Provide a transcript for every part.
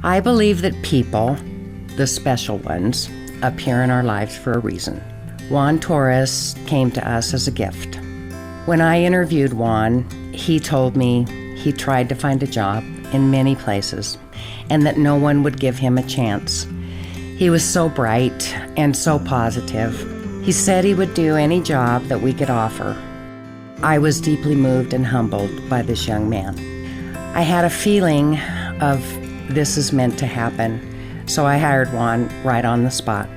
I believe that people, the special ones, appear in our lives for a reason. Juan Torres came to us as a gift. When I interviewed Juan, he told me he tried to find a job in many places and that no one would give him a chance. He was so bright and so positive. He said he would do any job that we could offer. I was deeply moved and humbled by this young man. I had a feeling of this is meant to happen, so I hired Juan right on the spot.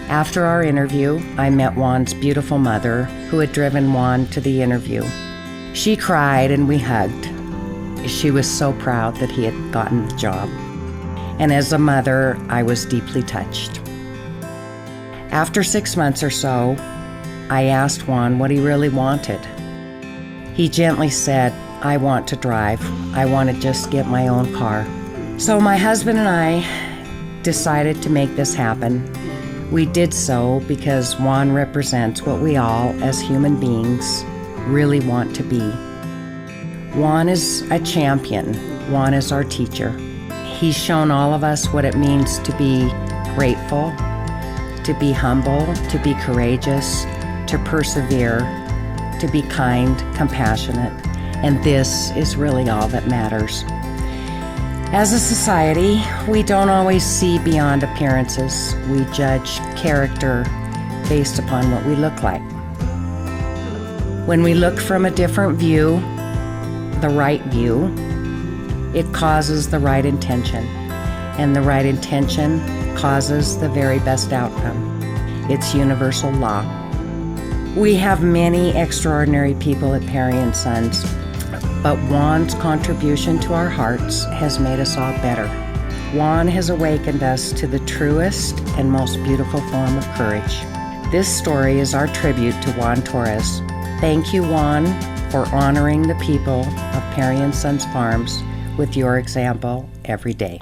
After our interview, I met Juan's beautiful mother, who had driven Juan to the interview. She cried and we hugged. She was so proud that he had gotten the job. And as a mother, I was deeply touched. After 6 months or so, I asked Juan what he really wanted. He gently said, "I want to drive. I want to just get my own car." So my husband and I decided to make this happen. We did so because Juan represents what we all, as human beings, really want to be. Juan is a champion. Juan is our teacher. He's shown all of us what it means to be grateful, to be humble, to be courageous, to persevere, to be kind, compassionate, and this is really all that matters. As a society, we don't always see beyond appearances. We judge character based upon what we look like. When we look from a different view, the right view, it causes the right intention, and the right intention causes the very best outcome. It's universal law. We have many extraordinary people at Peri Sons, but Juan's contribution to our hearts has made us all better. Juan has awakened us to the truest and most beautiful form of courage. This story is our tribute to Juan Torres. Thank you, Juan, for honoring the people of Peri Sons Farms with your example every day.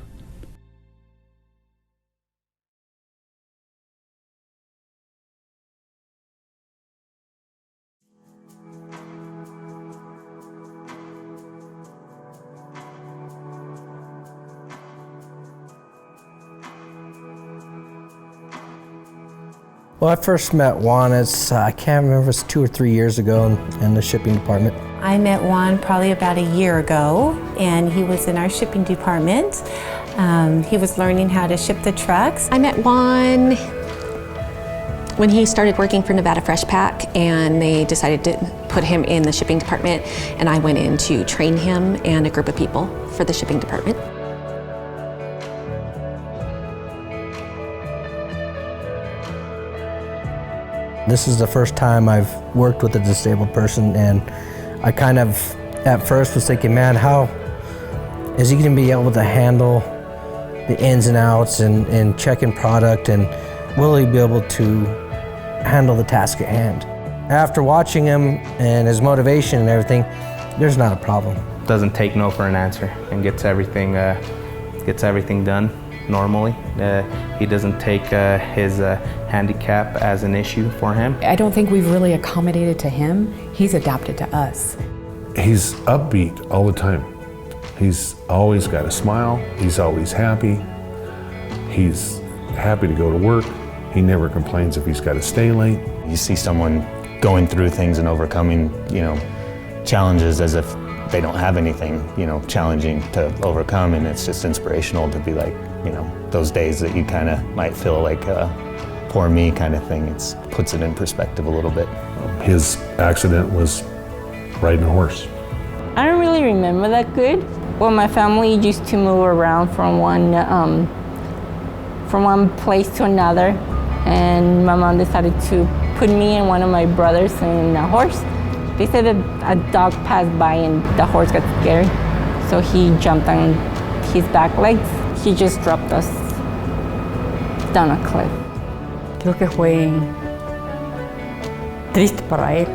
Well, I first met Juan, I can't remember, it was 2 or 3 years ago in the shipping department. I met Juan probably about a year ago, and he was in our shipping department. He was learning how to ship the trucks. I met Juan when he started working for Nevada Fresh Pack, and they decided to put him in the shipping department, and I went in to train him and a group of people for the shipping department. This is the first time I've worked with a disabled person, and I kind of, at first, was thinking, man, how is he going to be able to handle the ins and outs and checking product, and will he be able to handle the task at hand? After watching him and his motivation and everything, there's not a problem. Doesn't take no for an answer and gets everything done normally. He doesn't take his handicap as an issue for him. I don't think we've really accommodated to him. He's adapted to us. He's upbeat all the time. He's always got a smile. He's always happy. He's happy to go to work. He never complains if he's got to stay late. You see someone going through things and overcoming, challenges as if they don't have anything, challenging to overcome, and it's just inspirational to be like, those days that you kind of might feel like a poor me kind of thing. It puts it in perspective a little bit. His accident was riding a horse. I don't really remember that good. Well, my family used to move around from one place to another, and my mom decided to put me and one of my brothers in a horse. They said that a dog passed by and the horse got scared, so he jumped on his back legs. He just dropped us down a cliff. Creo que fue triste para él,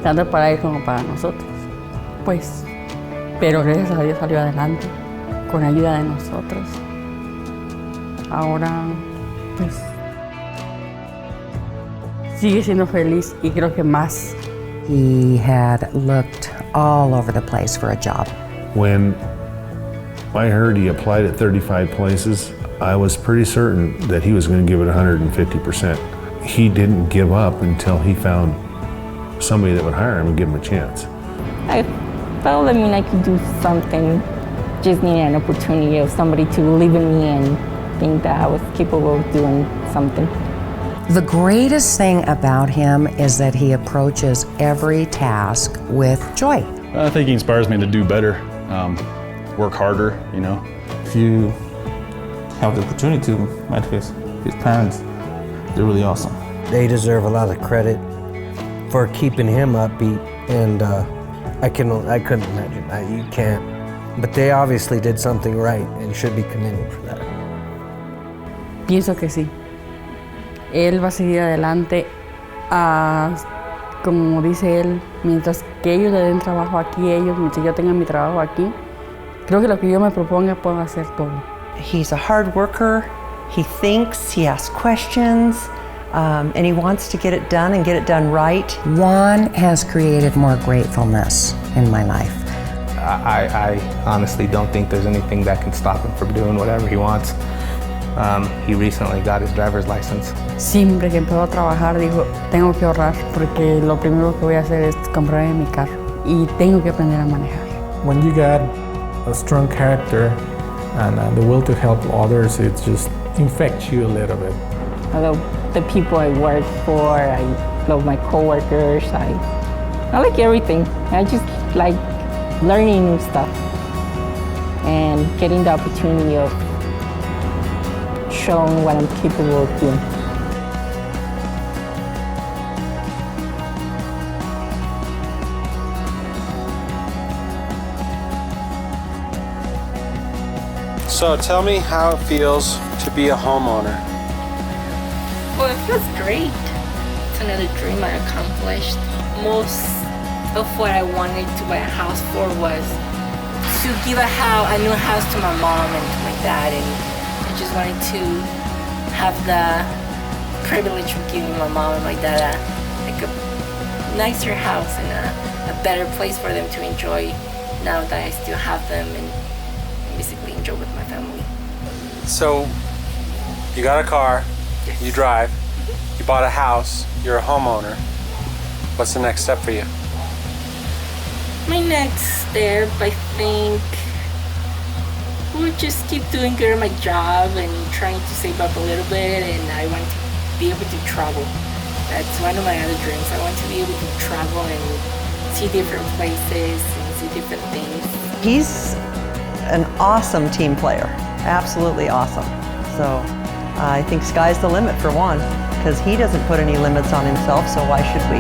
tanto para él como para nosotros. Pues, pero gracias a Dios salió adelante con ayuda de nosotros. Ahora, pues, sigue siendo feliz y creo que más. He had looked all over the place for a job. When I heard he applied at 35 places. I was pretty certain that he was going to give it 150%. He didn't give up until he found somebody that would hire him and give him a chance. I felt, I could do something. Just needed an opportunity of somebody to believe in me and think that I was capable of doing something. The greatest thing about him is that he approaches every task with joy. I think he inspires me to do better, work harder, If you have the opportunity to meet his parents, they're really awesome. They deserve a lot of credit for keeping him upbeat, and I couldn't imagine that. You can't. But they obviously did something right and should be commended for that. Pienso que sí. Él va a seguir adelante, como dice él, mientras que ellos le den trabajo aquí, mientras yo tenga mi trabajo aquí, creo que lo que yo me proponga puedo hacer todo. He's a hard worker, he thinks, he asks questions, and he wants to get it done and get it done right. Juan has created more gratefulness in my life. I honestly don't think there's anything that can stop him from doing whatever he wants. He recently got his driver's license. Siempre que empezó a trabajar dijo, tengo que ahorrar porque lo primero que voy a hacer es comprarme mi carro y tengo que aprender a manejar. When you got a strong character and the will to help others, it just infects you a little bit. I love the people I work for, I love my coworkers, I like everything. I just like learning new stuff and getting the opportunity of showing what I'm capable of doing. So tell me how it feels to be a homeowner. Well, it feels great. It's another dream I accomplished. Most of what I wanted to buy a house for was to give a new house to my mom and to my dad, and I just wanted to have the privilege of giving my mom and my dad a nicer house and a better place for them to enjoy now that I still have them and basically enjoy with my family. So you got a car, Yes. you drive, you bought a house, you're a homeowner. What's the next step for you? My next step, I think, would just keep doing good at my job and trying to save up a little bit, and I want to be able to travel. That's one of my other dreams. I want to be able to travel and see different places and see different things. He's an awesome team player, absolutely awesome. So I think sky's the limit for Juan, because he doesn't put any limits on himself, so why should we?